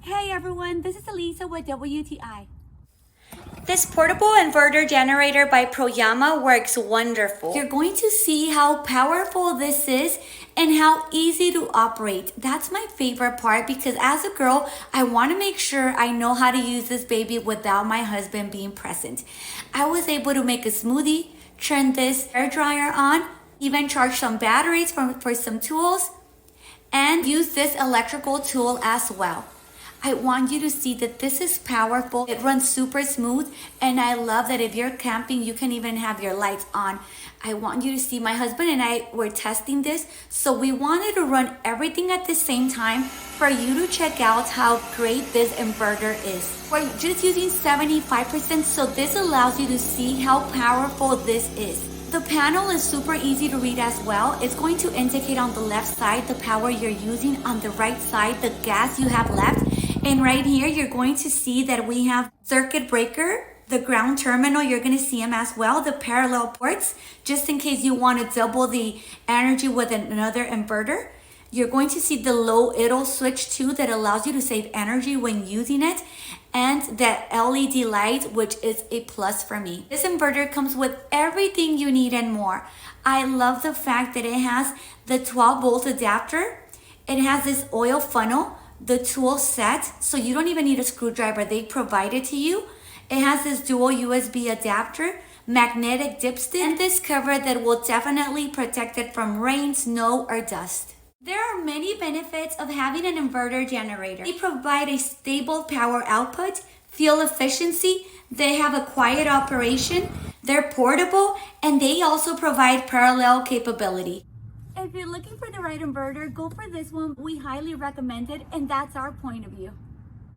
Hey everyone, this is Elisa with WTI. This portable inverter generator by PROYAMA works wonderful. You're going to see how powerful this is and how easy to operate. That's my favorite part because as a girl, I want to make sure I know how to use this baby without my husband being present. I was able to make a smoothie, turn this hair dryer on, even charge some batteries for some tools, and use this electrical tool as well. I want you to see that this is powerful. It runs super smooth, and I love that if you're camping, you can even have your lights on. I want you to see my husband and I were testing this, so we wanted to run everything at the same time for you to check out how great this inverter is. We're just using 75%, so this allows you to see how powerful this is. The panel is super easy to read as well. It's going to indicate on the left side the power you're using, on the right side the gas you have left, and right here you're going to see that we have circuit breaker, the ground terminal, you're going to see them as well, the parallel ports, just in case you want to double the energy with another inverter. You're going to see the low idle switch too that allows you to save energy when using it, and that LED light, which is a plus for me. This inverter comes with everything you need and more. I love the fact that it has the 12-volt adapter. It has this oil funnel, the tool set, so you don't even need a screwdriver. They provide it to you. It has this dual USB adapter, magnetic dipstick, and this cover that will definitely protect it from rain, snow, or dust. There are many benefits of having an inverter generator. They provide a stable power output, fuel efficiency, they have a quiet operation, they're portable, and they also provide parallel capability. If you're looking for the right inverter, go for this one. We highly recommend it, and that's our point of view.